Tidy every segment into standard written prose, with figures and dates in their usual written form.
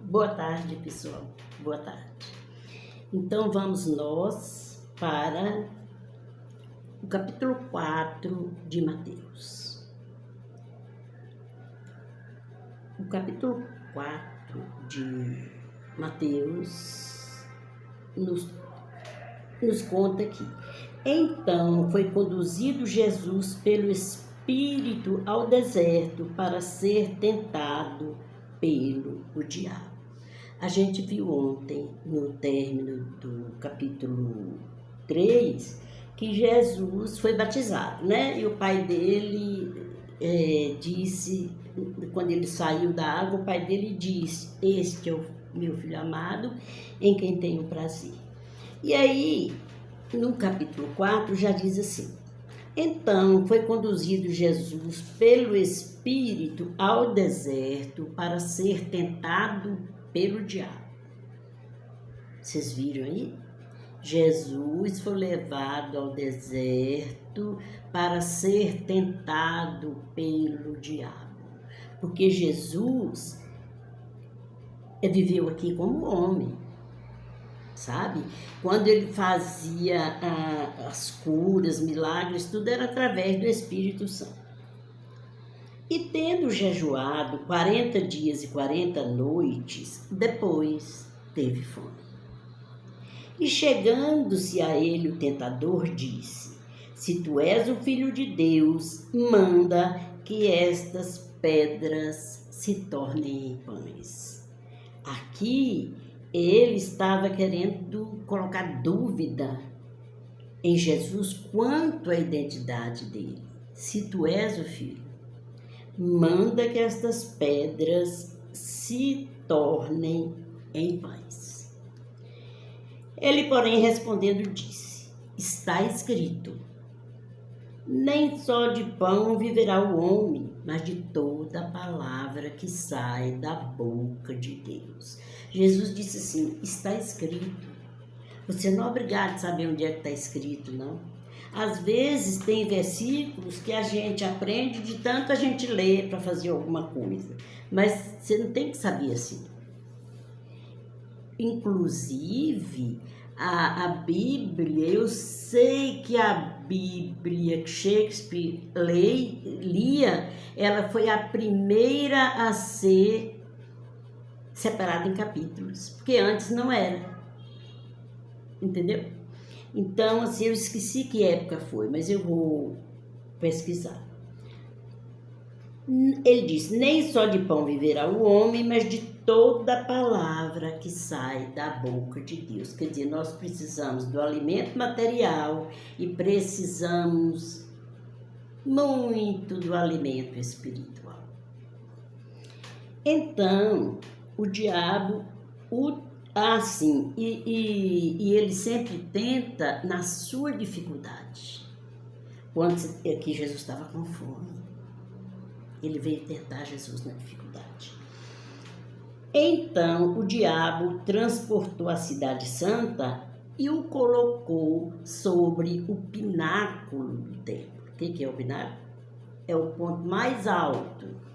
Boa tarde, pessoal. Boa tarde. Então, vamos nós para o capítulo 4 de Mateus. O capítulo 4 de Mateus nos conta aqui. Então, foi conduzido Jesus pelo Espírito ao deserto para ser tentado pelo diabo. A gente viu ontem, no término do capítulo 3, que Jesus foi batizado, né? E o pai dele disse, quando ele saiu da água, o pai dele disse: "Este é o meu filho amado, em quem tenho prazer." E aí, no capítulo 4, já diz assim: então foi conduzido Jesus pelo Espírito ao deserto para ser tentado pelo diabo. Vocês viram aí? Jesus foi levado ao deserto para ser tentado pelo diabo. Porque Jesus viveu aqui como homem. Sabe? Quando ele fazia as curas, milagres, tudo era através do Espírito Santo. E tendo jejuado 40 dias e 40 noites, depois teve fome. E chegando-se a ele o tentador disse: se tu és o Filho de Deus, manda que estas pedras se tornem em pães. Aqui ele estava querendo colocar dúvida em Jesus quanto à identidade dele. Se tu és o Filho, manda que estas pedras se tornem em pães. Ele, porém, respondendo, disse: está escrito, nem só de pão viverá o homem, mas de toda a palavra que sai da boca de Deus. Jesus disse assim: está escrito. Você não é obrigado a saber onde é que está escrito, não. Às vezes tem versículos que a gente aprende de tanto a gente ler para fazer alguma coisa, mas você não tem que saber assim. Inclusive, a Bíblia, eu sei que a Bíblia que Shakespeare lia, ela foi a primeira a ser separada em capítulos, porque antes não era. Entendeu? Então, assim, eu esqueci que época foi, mas eu vou pesquisar. Ele diz: nem só de pão viverá o homem, mas de toda palavra que sai da boca de Deus. Quer dizer, nós precisamos do alimento material e precisamos muito do alimento espiritual. Então, o diabo, e ele sempre tenta na sua dificuldade. Quando aqui Jesus estava com fome, ele veio tentar Jesus na dificuldade. Então, o diabo transportou a cidade santa e o colocou sobre o pináculo do templo. O que é o pináculo? É o ponto mais alto.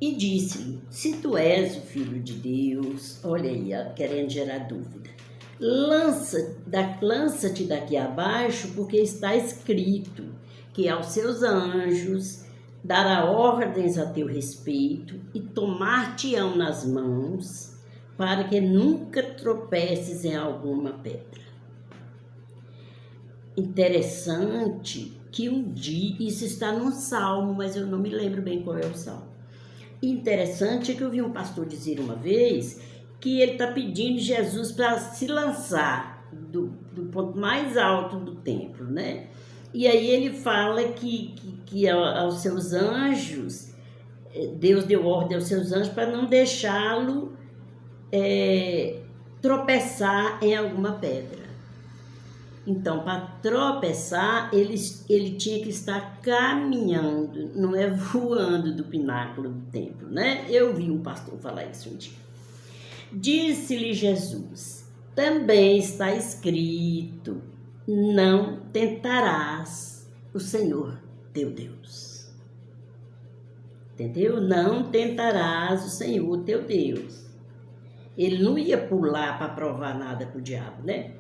E disse-lhe: se tu és o Filho de Deus, olha aí, querendo gerar dúvida, lança-te daqui abaixo, porque está escrito que aos seus anjos dará ordens a teu respeito e tomar-te-ão nas mãos, para que nunca tropeces em alguma pedra. Interessante que isso está num salmo, mas eu não me lembro bem qual é o salmo. Interessante que eu vi um pastor dizer uma vez que ele está pedindo Jesus para se lançar do ponto mais alto do templo, né? E aí ele fala que aos seus anjos, Deus deu ordem aos seus anjos para não deixá-lo tropeçar em alguma pedra. Então, para tropeçar, ele tinha que estar caminhando, não é voando do pináculo do templo, né? Eu vi um pastor falar isso um dia. Disse-lhe Jesus: também está escrito, não tentarás o Senhor teu Deus. Entendeu? Não tentarás o Senhor teu Deus. Ele não ia pular para provar nada para o diabo, né?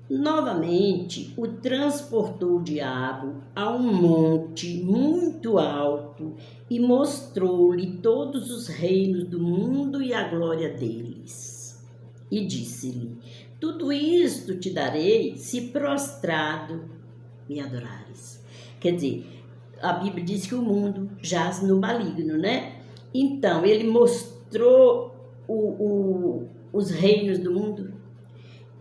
Novamente, o transportou o diabo a um monte muito alto e mostrou-lhe todos os reinos do mundo e a glória deles. E disse-lhe: tudo isto te darei se prostrado me adorares. Quer dizer, a Bíblia diz que o mundo jaz no maligno, né? Então, ele mostrou os reinos do mundo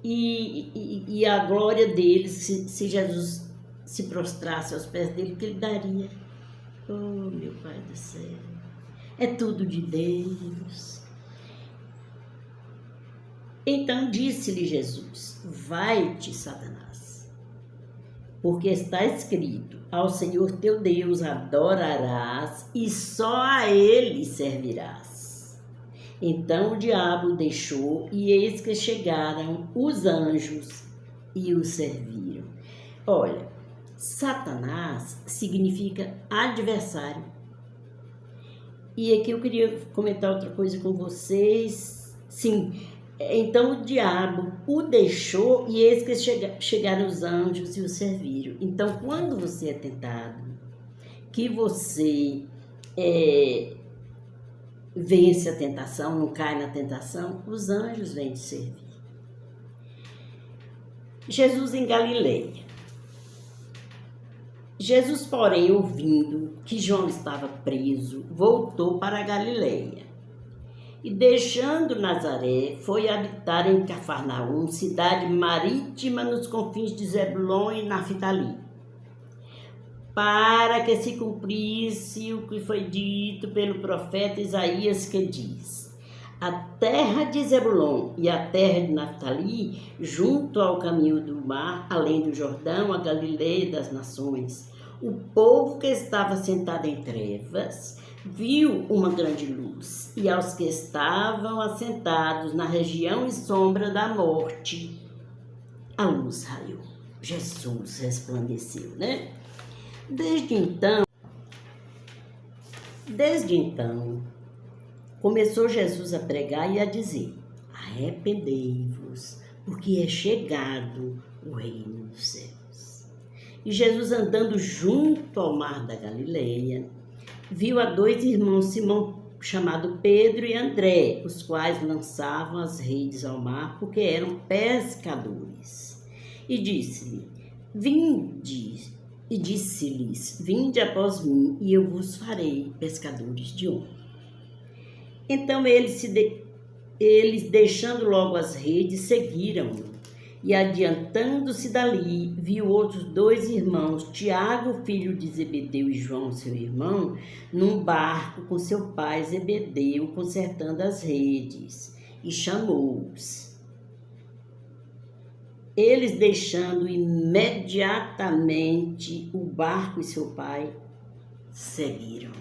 e a glória deles, se Jesus se prostrasse aos pés dele, que ele daria. Oh, meu Pai do céu, é tudo de Deus. Então disse-lhe Jesus: vai-te, Satanás, porque está escrito: ao Senhor teu Deus adorarás e só a ele servirás. Então o diabo deixou, e eis que chegaram os anjos e o serviram. Olha, Satanás significa adversário. E aqui eu queria comentar outra coisa com vocês. Sim, então o diabo o deixou, e eis que chegaram os anjos e o serviram. Então, quando você é tentado, que você vence a tentação, não cai na tentação, os anjos vêm te servir. Jesus em Galileia. Jesus, porém, ouvindo que João estava preso, voltou para a Galileia. E deixando Nazaré, foi habitar em Cafarnaum, cidade marítima nos confins de Zebulon e Naftali, para que se cumprisse o que foi dito pelo profeta Isaías, que diz: a terra de Zebulon e a terra de Naftali, junto ao caminho do mar, além do Jordão, a Galileia das nações, o povo que estava sentado em trevas viu uma grande luz, e aos que estavam assentados na região e sombra da morte, a luz raiou. Jesus resplandeceu, né? Desde então, começou Jesus a pregar e a dizer: arrependei-vos, porque é chegado o reino dos céus. E Jesus, andando junto ao mar da Galileia, viu a dois irmãos, Simão, chamado Pedro, e André, os quais lançavam as redes ao mar, porque eram pescadores. E disse-lhes: vinde após mim, e eu vos farei pescadores de homens. Então eles, deixando logo as redes, seguiram-no. E adiantando-se dali, viu outros dois irmãos, Tiago, filho de Zebedeu, e João, seu irmão, num barco com seu pai Zebedeu, consertando as redes, e chamou-os. Eles, deixando imediatamente o barco e seu pai, seguiram.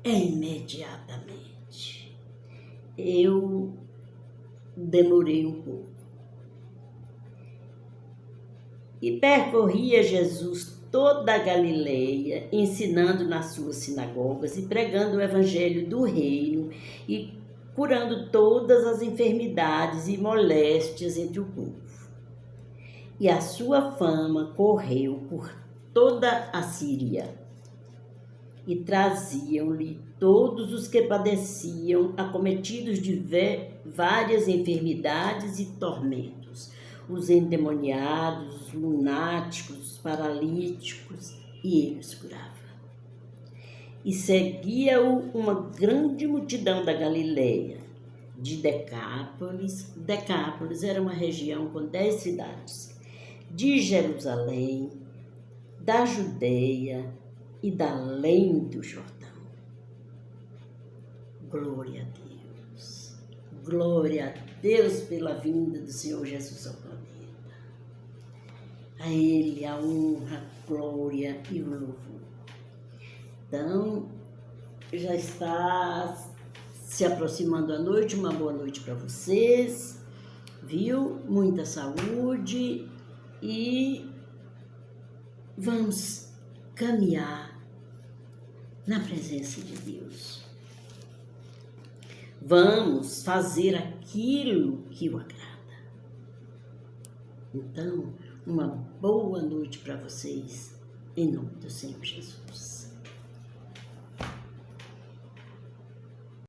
Imediatamente. Eu demorei um pouco. E percorria Jesus toda a Galileia, ensinando nas suas sinagogas e pregando o evangelho do reino e curando todas as enfermidades e moléstias entre o povo. E a sua fama correu por toda a Síria. E traziam-lhe todos os que padeciam, acometidos de várias enfermidades e tormentos, os endemoniados, os lunáticos, os paralíticos, e ele os curava. E seguia-o uma grande multidão da Galileia, de Decápolis. Decápolis era uma região com 10 cidades, de Jerusalém, da Judeia e da além do Jordão. Glória a Deus. Glória a Deus pela vinda do Senhor Jesus ao planeta. A Ele a honra, a glória e o louvor. Então, já está se aproximando a noite. Uma boa noite para vocês, viu? Muita saúde e vamos caminhar na presença de Deus. Vamos fazer aquilo que o agrada. Então, uma boa noite para vocês, em nome do Senhor Jesus.